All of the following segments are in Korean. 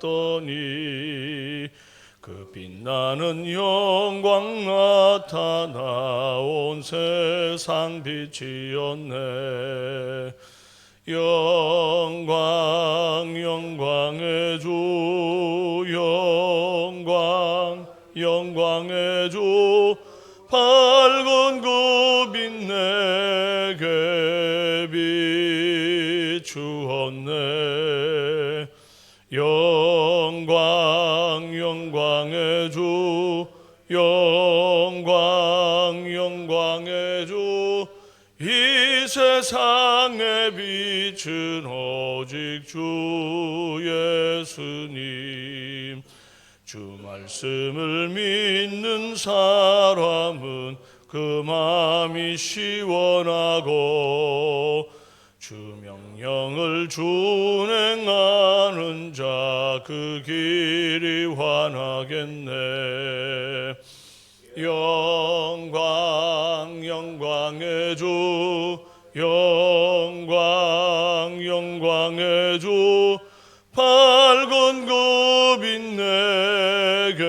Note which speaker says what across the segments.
Speaker 1: 하였더니 그 빛나는 영광 나타나온 세상 빛이었네. 영광 영광의 주 영광 영광의 주 밝은 그 빛 내게 비추었네. 영광 영광의 주 영광 영광의 주 이 세상에 빛은 오직 주 예수님. 주 말씀을 믿는 사람은 그 마음이 시원하고 주 명령을 준행하는 자 그 길이 환하겠네. 영광 영광의 주 영광 영광의 주 밝은 그 빛 내게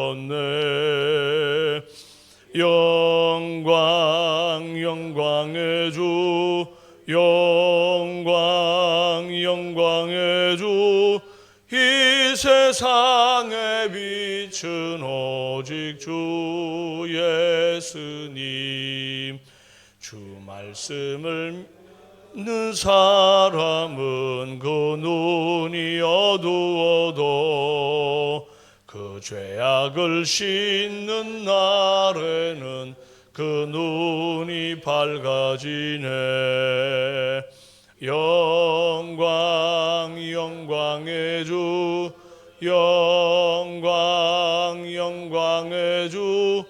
Speaker 1: 비추었네. 영광 영광의 주 영광 영광의 주 이 세상에 빛은 오직 주 예수님. 주 말씀을 믿는 사람은 그 눈이 어두워도 그 죄악을 씻는 날에는 그 눈이 밝아지네. 영광 영광의 주 영광 영광의 주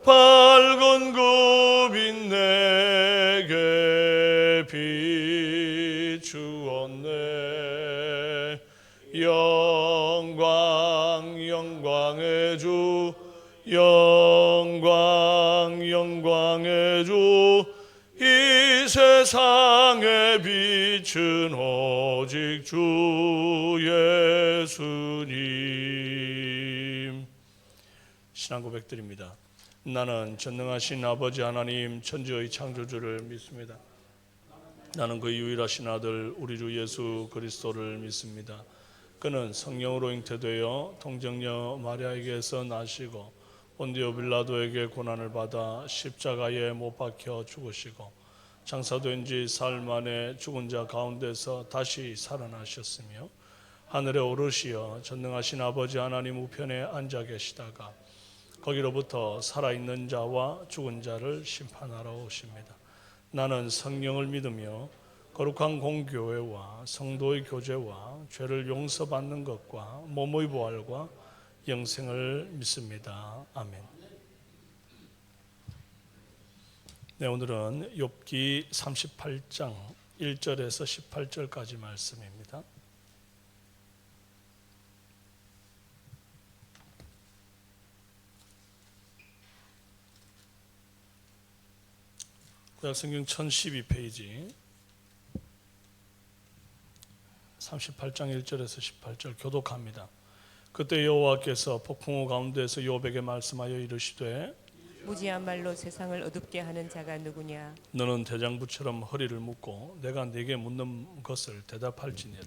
Speaker 1: 밝은 그 빛 내게 비추었네. 영광 영광의 주 영광 영광의 주 이 세상에 빛은 오직 주 예수님. 신앙 고백드립니다. 나는 전능하신 아버지 하나님 천지의 창조주를 믿습니다. 나는 그 유일하신 아들 우리 주 예수 그리스도를 믿습니다. 그는 성령으로 잉태되어 동정녀 마리아에게서 나시고 본디오 빌라도에게 고난을 받아 십자가에 못 박혀 죽으시고 장사된 지 사흘 만에 죽은 자 가운데서 다시 살아나셨으며 하늘에 오르시어 전능하신 아버지 하나님 우편에 앉아 계시다가 거기로부터 살아있는 자와 죽은 자를 심판하러 오십니다. 나는 성령을 믿으며 거룩한 공교회와 성도의 교제와 죄를 용서받는 것과 몸의 부활과 영생을 믿습니다. 아멘. 네, 오늘은 욥기 38장 1절에서 18절까지 말씀입니다. 구약성경 1012페이지 38장 1절에서 18절 교독합니다. 그때 여호와께서 폭풍우 가운데서 욥에게 말씀하여 이르시되
Speaker 2: 무지한 말로 세상을 어둡게 하는 자가 누구냐?
Speaker 1: 너는 대장부처럼 허리를 묶고 내가 네게 묻는 것을 대답할지니라.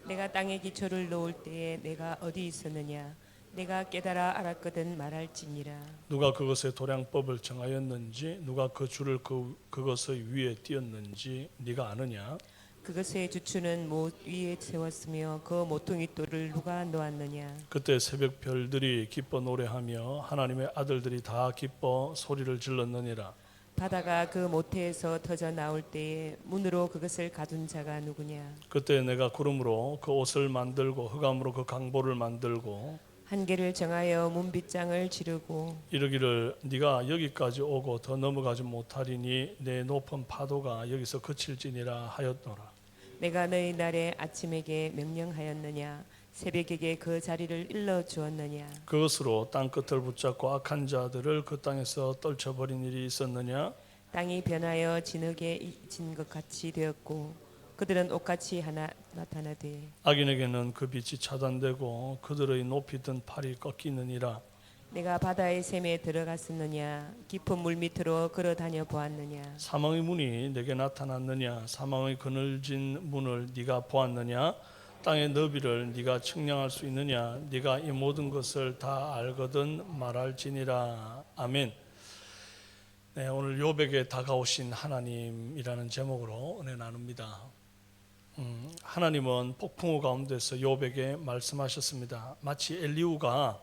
Speaker 2: 내가 땅에 기초를 놓을 때에 내가 어디 있었느냐? 내가 깨달아 알았거든 말할지니라.
Speaker 1: 누가 그것의 도량법을 정하였는지 누가 그 줄을 그것의 위에 띄었는지 네가 아느냐?
Speaker 2: 그것의 주추는 못 위에 세웠으며 그 모퉁이 돌을 누가 놓았느냐?
Speaker 1: 그때 새벽 별들이 기뻐 노래하며 하나님의 아들들이 다 기뻐 소리를 질렀느니라.
Speaker 2: 바다가 그 모태에서 터져 나올 때에 문으로 그것을 가둔 자가 누구냐?
Speaker 1: 그때 내가 구름으로 그 옷을 만들고 흑암으로 그 강보를 만들고
Speaker 2: 한계를 정하여 문빗장을 지르고
Speaker 1: 이르기를 네가 여기까지 오고 더 넘어가지 못하리니 내 높은 파도가 여기서 그칠지니라 하였노라.
Speaker 2: 내가 너희 날에 아침에게 명령하였느냐? 새벽에게 그 자리를 일러 주었느냐?
Speaker 1: 그것으로 땅 끝을 붙잡고 악한 자들을 그 땅에서 떨쳐버린 일이 있었느냐?
Speaker 2: 땅이 변하여 진흙에 진 것 같이 되었고 그들은 옷같이 하나 나타나되
Speaker 1: 악인에게는 그 빛이 차단되고 그들의 높이 든 팔이 꺾이느니라.
Speaker 2: 내가 바다의 샘에 들어갔었느냐 깊은 물 밑으로 걸어 다녀 보았느냐
Speaker 1: 사망의 문이 내게 나타났느냐 사망의 그늘진 문을 네가 보았느냐 땅의 너비를 네가 측량할 수 있느냐 네가 이 모든 것을 다 알거든 말할지니라. 아멘. 네, 오늘 욥에게 다가오신 하나님이라는 제목으로 은혜 나눕니다. 하나님은 폭풍우 가운데서 욥에게 말씀하셨습니다. 마치 엘리후가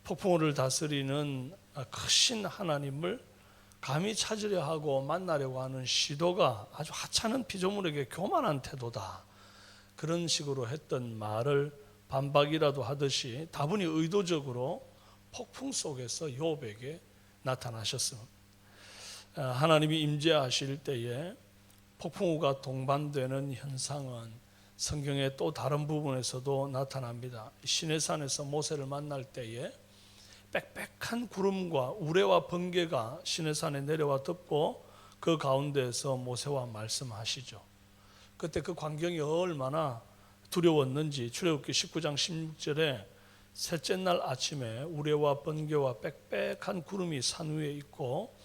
Speaker 1: 폭풍우를 다스리는 크신 하나님을 감히 찾으려 하고 만나려고 하는 시도가 아주 하찮은 피조물에게 교만한 태도다. 그런 식으로 했던 말을 반박이라도 하듯이 다분히 의도적으로 폭풍 속에서 욥에게 나타나셨습니다. 하나님이 임재하실 때에 폭풍우가 동반되는 현상은 성경의 또 다른 부분에서도 나타납니다. 시내산에서 모세를 만날 때에 빽빽한 구름과 우레와 번개가 시내산에 내려와 덮고 그 가운데에서 모세와 말씀하시죠. 그때 그 광경이 얼마나 두려웠는지 출애굽기 19장 16절에 셋째 날 아침에 우레와 번개와 빽빽한 구름이 산 위에 있고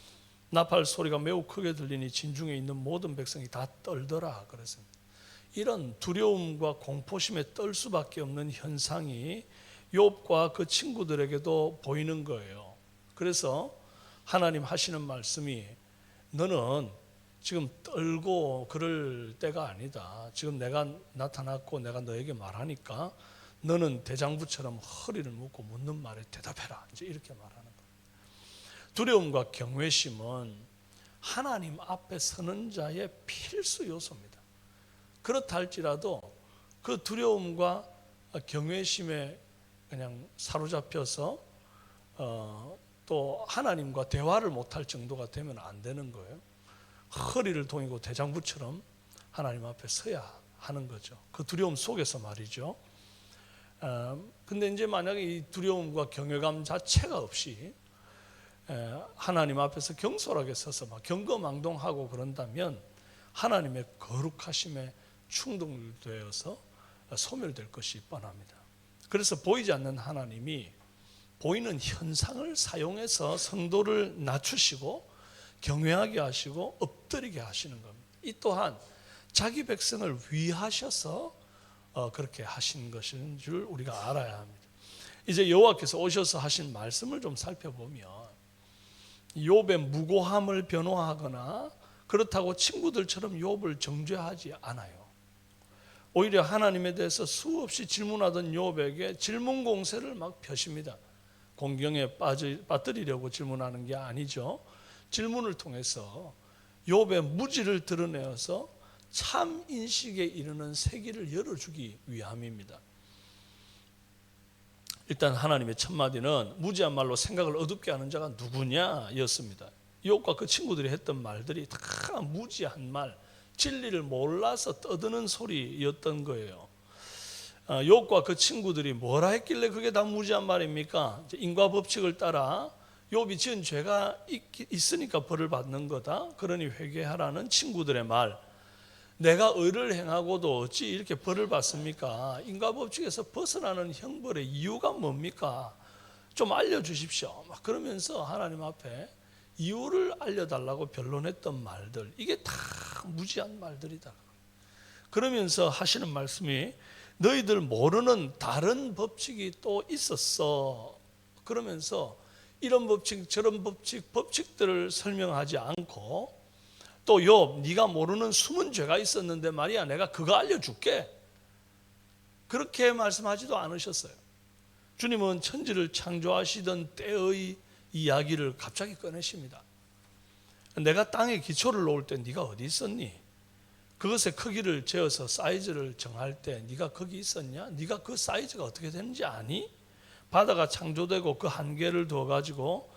Speaker 1: 나팔 소리가 매우 크게 들리니 진중에 있는 모든 백성이 다 떨더라 그랬습니다. 이런 두려움과 공포심에 떨 수밖에 없는 현상이 욥과 그 친구들에게도 보이는 거예요. 그래서 하나님 하시는 말씀이 너는 지금 떨고 그럴 때가 아니다. 지금 내가 나타났고 내가 너에게 말하니까 너는 대장부처럼 허리를 묶고 묻는 말에 대답해라. 이제 이렇게 말하는 거예요. 두려움과 경외심은 하나님 앞에 서는 자의 필수 요소입니다. 그렇다 할지라도 그 두려움과 경외심에 그냥 사로잡혀서 또 하나님과 대화를 못할 정도가 되면 안 되는 거예요. 허리를 동이고 대장부처럼 하나님 앞에 서야 하는 거죠. 그 두려움 속에서 말이죠. 근데 이제 만약에 이 두려움과 경외감 자체가 없이 하나님 앞에서 경솔하게 서서 막 경거망동하고 그런다면 하나님의 거룩하심에 충동되어서 소멸될 것이 뻔합니다. 그래서 보이지 않는 하나님이 보이는 현상을 사용해서 성도를 낮추시고 경외하게 하시고 엎드리게 하시는 겁니다. 이 또한 자기 백성을 위하셔서 그렇게 하신 것인 줄 우리가 알아야 합니다. 이제 여호와께서 오셔서 하신 말씀을 좀 살펴보면 욥의 무고함을 변호하거나 그렇다고 친구들처럼 욥을 정죄하지 않아요. 오히려 하나님에 대해서 수없이 질문하던 욥에게 질문 공세를 막 펴십니다. 공경에 빠뜨리려고 질문하는 게 아니죠. 질문을 통해서 욥의 무지를 드러내어서 참 인식에 이르는 세기를 열어주기 위함입니다. 일단 하나님의 첫 마디는 무지한 말로 생각을 어둡게 하는 자가 누구냐 였습니다. 욥과 그 친구들이 했던 말들이 다 무지한 말, 진리를 몰라서 떠드는 소리였던 거예요. 욥과 그 친구들이 뭐라 했길래 그게 다 무지한 말입니까? 인과 법칙을 따라 욥이 지은 죄가 있으니까 벌을 받는 거다. 그러니 회개하라는 친구들의 말. 내가 의를 행하고도 어찌 이렇게 벌을 받습니까? 인과 법칙에서 벗어나는 형벌의 이유가 뭡니까? 좀 알려주십시오. 막 그러면서 하나님 앞에 이유를 알려달라고 변론했던 말들, 이게 다 무지한 말들이다. 그러면서 하시는 말씀이 너희들 모르는 다른 법칙이 또 있었어. 그러면서 이런 법칙 저런 법칙들을 설명하지 않고 또 욥 네가 모르는 숨은 죄가 있었는데 말이야 내가 그거 알려줄게. 그렇게 말씀하지도 않으셨어요. 주님은 천지를 창조하시던 때의 이야기를 갑자기 꺼내십니다. 내가 땅에 기초를 놓을 때 네가 어디 있었니? 그것의 크기를 재어서 사이즈를 정할 때 네가 거기 있었냐? 네가 그 사이즈가 어떻게 되는지 아니? 바다가 창조되고 그 한계를 두어가지고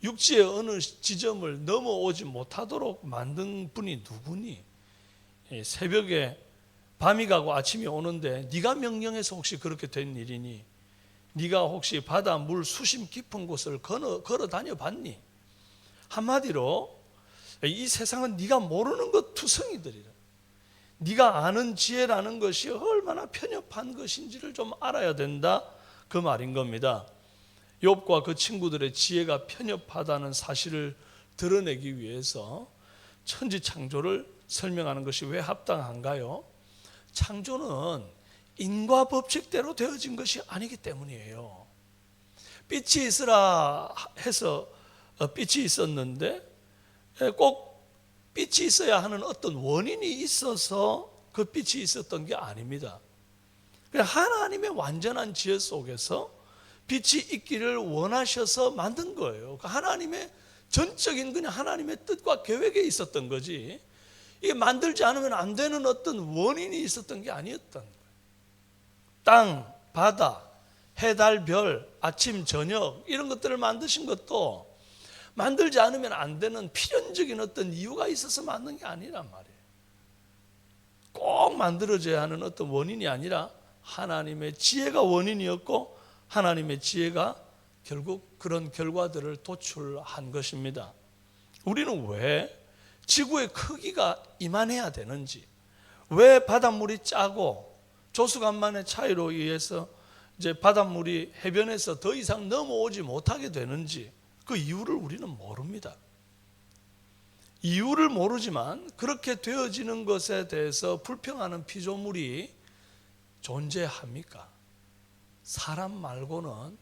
Speaker 1: 육지의 어느 지점을 넘어오지 못하도록 만든 분이 누구니? 새벽에 밤이 가고 아침이 오는데 네가 명령해서 혹시 그렇게 된 일이니? 네가 혹시 바다 물 수심 깊은 곳을 걸어 다녀 봤니? 한마디로 이 세상은 네가 모르는 것 투성이들이라. 네가 아는 지혜라는 것이 얼마나 편협한 것인지를 좀 알아야 된다, 그 말인 겁니다. 욥과 그 친구들의 지혜가 편협하다는 사실을 드러내기 위해서 천지창조를 설명하는 것이 왜 합당한가요? 창조는 인과 법칙대로 되어진 것이 아니기 때문이에요. 빛이 있으라 해서 빛이 있었는데 꼭 빛이 있어야 하는 어떤 원인이 있어서 그 빛이 있었던 게 아닙니다. 그냥 하나님의 완전한 지혜 속에서 빛이 있기를 원하셔서 만든 거예요. 하나님의 전적인 그냥 하나님의 뜻과 계획에 있었던 거지, 이게 만들지 않으면 안 되는 어떤 원인이 있었던 게 아니었던 거예요. 땅, 바다, 해, 달, 별, 아침, 저녁 이런 것들을 만드신 것도 만들지 않으면 안 되는 필연적인 어떤 이유가 있어서 만든 게 아니란 말이에요. 꼭 만들어져야 하는 어떤 원인이 아니라 하나님의 지혜가 원인이었고 하나님의 지혜가 결국 그런 결과들을 도출한 것입니다. 우리는 왜 지구의 크기가 이만해야 되는지, 왜 바닷물이 짜고 조수간만의 차이로 의해서 이제 바닷물이 해변에서 더 이상 넘어오지 못하게 되는지, 그 이유를 우리는 모릅니다. 이유를 모르지만 그렇게 되어지는 것에 대해서 불평하는 피조물이 존재합니까? 사람 말고는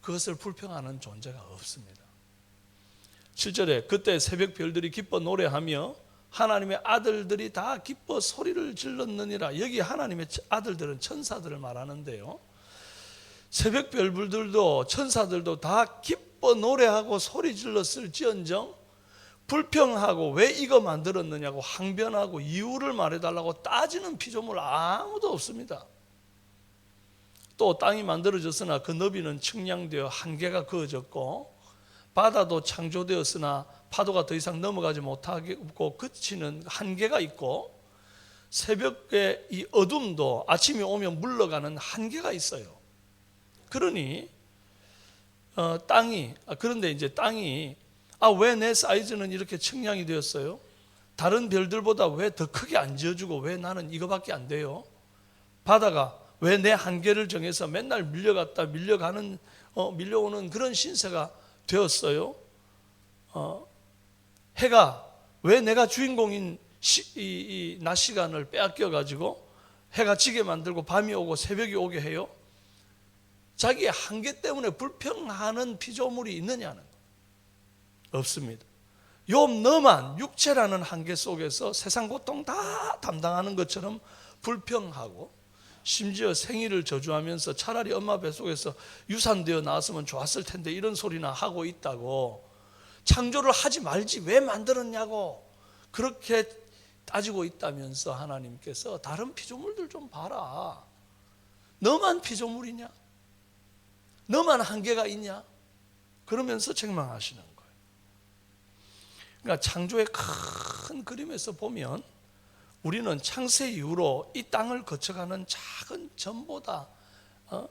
Speaker 1: 그것을 불평하는 존재가 없습니다. 7절에 그때 새벽 별들이 기뻐 노래하며 하나님의 아들들이 다 기뻐 소리를 질렀느니라. 여기 하나님의 아들들은 천사들을 말하는데요, 새벽 별들도 천사들도 다 기뻐 노래하고 소리 질렀을지언정 불평하고 왜 이거 만들었느냐고 항변하고 이유를 말해달라고 따지는 피조물 아무도 없습니다. 또 땅이 만들어졌으나 그 너비는 측량되어 한계가 그어졌고 바다도 창조되었으나 파도가 더 이상 넘어가지 못하고 그치는 한계가 있고 새벽의 이 어둠도 아침이 오면 물러가는 한계가 있어요. 그러니 그런데 이제 땅이 왜 내 사이즈는 이렇게 측량이 되었어요? 다른 별들보다 왜 더 크게 안 지어주고 왜 나는 이거밖에 안 돼요? 바다가 왜 내 한계를 정해서 맨날 밀려오는 그런 신세가 되었어요? 해가 왜 내가 주인공인 이 낮 시간을 빼앗겨 가지고 해가 지게 만들고 밤이 오고 새벽이 오게 해요? 자기의 한계 때문에 불평하는 피조물이 있느냐는 거예요. 없습니다. 욥 너만 육체라는 한계 속에서 세상 고통 다 담당하는 것처럼 불평하고, 심지어 생일을 저주하면서 차라리 엄마 뱃속에서 유산되어 나왔으면 좋았을 텐데 이런 소리나 하고 있다고, 창조를 하지 말지 왜 만들었냐고 그렇게 따지고 있다면서 하나님께서 다른 피조물들 좀 봐라, 너만 피조물이냐, 너만 한계가 있냐, 그러면서 책망하시는 거예요. 그러니까 창조의 큰 그림에서 보면 우리는 창세 이후로 이 땅을 거쳐가는 작은 점보다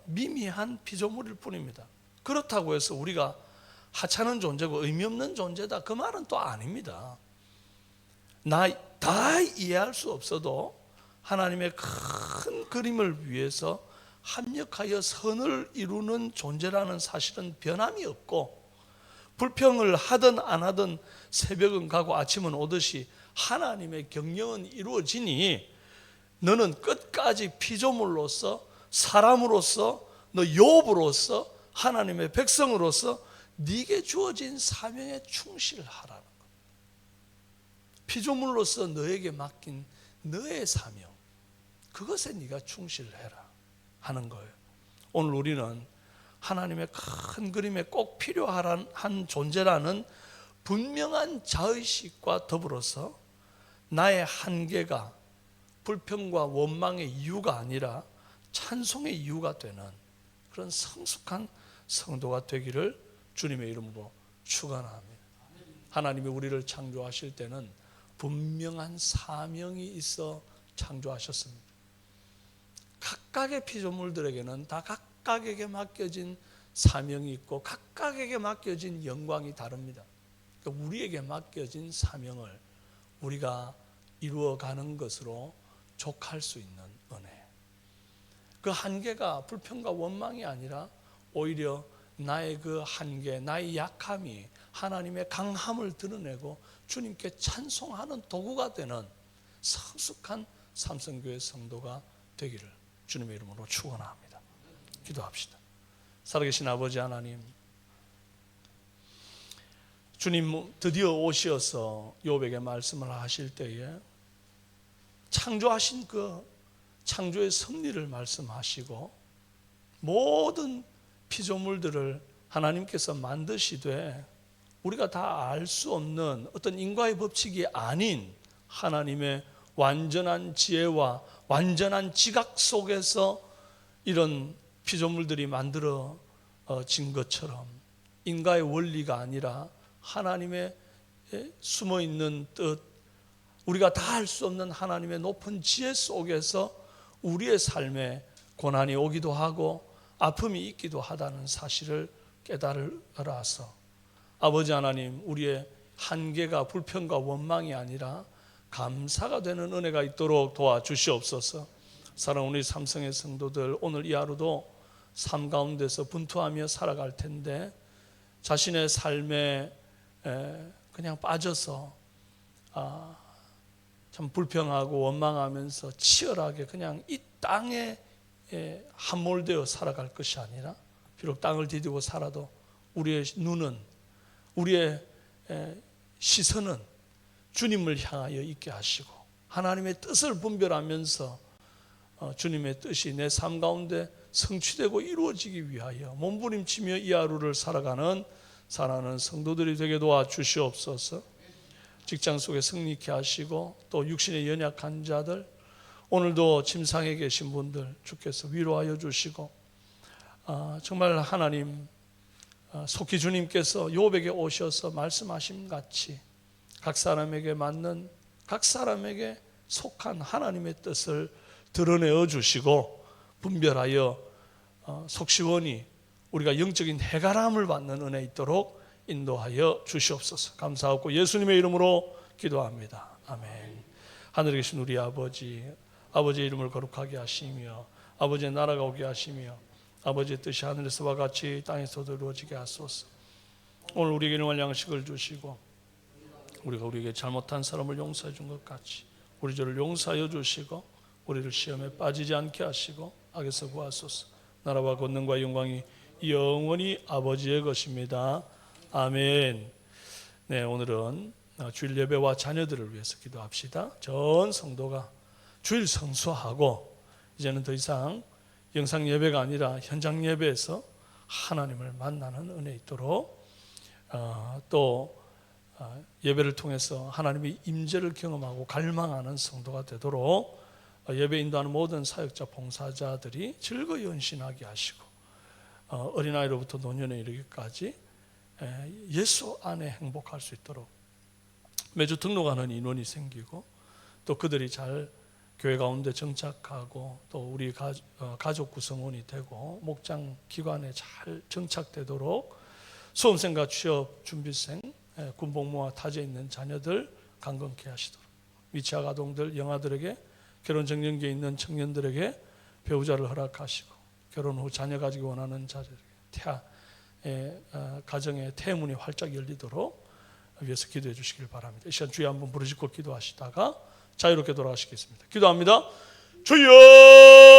Speaker 1: 미미한 피조물일 뿐입니다. 그렇다고 해서 우리가 하찮은 존재고 의미 없는 존재다, 그 말은 또 아닙니다. 다 이해할 수 없어도 하나님의 큰 그림을 위해서 합력하여 선을 이루는 존재라는 사실은 변함이 없고, 불평을 하든 안 하든 새벽은 가고 아침은 오듯이 하나님의 경영은 이루어지니 너는 끝까지 피조물로서, 사람으로서, 너 욥으로서, 하나님의 백성으로서 네게 주어진 사명에 충실하라는 것. 피조물로서 너에게 맡긴 너의 사명, 그것에 네가 충실해라 하는 거예요. 오늘 우리는 하나님의 큰 그림에 꼭 필요한 존재라는 분명한 자의식과 더불어서 나의 한계가 불평과 원망의 이유가 아니라 찬송의 이유가 되는 그런 성숙한 성도가 되기를 주님의 이름으로 축원합니다. 하나님이 우리를 창조하실 때는 분명한 사명이 있어 창조하셨습니다. 각각의 피조물들에게는 다 각각에게 맡겨진 사명이 있고 각각에게 맡겨진 영광이 다릅니다. 그러니까 우리에게 맡겨진 사명을 우리가 이루어가는 것으로 족할 수 있는 은혜. 그 한계가 불평과 원망이 아니라 오히려 나의 그 한계, 나의 약함이 하나님의 강함을 드러내고 주님께 찬송하는 도구가 되는 성숙한 삼성교회 성도가 되기를 주님의 이름으로 축원합니다. 기도합시다. 살아계신 아버지 하나님, 주님 드디어 오셔서 욥에게 말씀을 하실 때에 창조하신 그 창조의 섭리를 말씀하시고 모든 피조물들을 하나님께서 만드시되 우리가 다 알 수 없는 어떤 인과의 법칙이 아닌 하나님의 완전한 지혜와 완전한 지각 속에서 이런 피조물들이 만들어진 것처럼 인과의 원리가 아니라 하나님의 숨어있는 뜻, 우리가 다 알 수 없는 하나님의 높은 지혜 속에서 우리의 삶에 고난이 오기도 하고 아픔이 있기도 하다는 사실을 깨달으라서 아버지 하나님, 우리의 한계가 불평과 원망이 아니라 감사가 되는 은혜가 있도록 도와주시옵소서. 사랑하는 우리 삼성의 성도들, 오늘 이 하루도 삶 가운데서 분투하며 살아갈 텐데 자신의 삶에 그냥 빠져서 참 불평하고 원망하면서 치열하게 그냥 이 땅에 함몰되어 살아갈 것이 아니라 비록 땅을 디디고 살아도 우리의 눈은, 우리의 시선은 주님을 향하여 있게 하시고 하나님의 뜻을 분별하면서 주님의 뜻이 내 삶 가운데 성취되고 이루어지기 위하여 몸부림치며 이 하루를 살아가는 사랑하는 성도들이 되게 도와주시옵소서. 직장 속에 승리케 하시고 또 육신에 연약한 자들, 오늘도 침상에 계신 분들 주께서 위로하여 주시고 정말 하나님 속히 주님께서 욥에게 오셔서 말씀하신 같이 각 사람에게 맞는, 각 사람에게 속한 하나님의 뜻을 드러내어 주시고 분별하여 속시원히 우리가 영적인 해가람을 받는 은혜 있도록 인도하여 주시옵소서. 감사하고 예수님의 이름으로 기도합니다. 아멘. 하늘에 계신 우리 아버지, 아버지의 이름을 거룩하게 하시며 아버지의 나라가 오게 하시며 아버지의 뜻이 하늘에서와 같이 땅에서도 이루어지게 하소서. 오늘 우리에게 일용할 양식을 주시고 우리가 우리에게 잘못한 사람을 용서해 준 것 같이 우리 죄를 용서하여 주시고 우리를 시험에 빠지지 않게 하시고 악에서 구하소서. 나라와 권능과 영광이 영원히 아버지의 것입니다. 아멘. 네, 오늘은 주일 예배와 자녀들을 위해서 기도합시다. 전 성도가 주일 성수하고 이제는 더 이상 영상 예배가 아니라 현장 예배에서 하나님을 만나는 은혜 있도록 또 예배를 통해서 하나님의 임재를 경험하고 갈망하는 성도가 되도록 예배 인도하는 모든 사역자 봉사자들이 즐거이 헌신하게 하시고 어린아이로부터 노년에 이르기까지 예수 안에 행복할 수 있도록 매주 등록하는 인원이 생기고 또 그들이 잘 교회 가운데 정착하고 또 우리 가족 구성원이 되고 목장 기관에 잘 정착되도록 수험생과 취업 준비생, 군복무와 타지에 있는 자녀들 강건케 하시도록 미취학 아동들, 영아들에게 결혼 정년기에 있는 청년들에게 배우자를 허락하시고 결혼 후 자녀 가지기 원하는 자들에게 가정의 태문이 활짝 열리도록 위해서 기도해 주시길 바랍니다. 이 시간 주여 한번 부르짖고 기도하시다가 자유롭게 돌아가시겠습니다. 기도합니다. 주여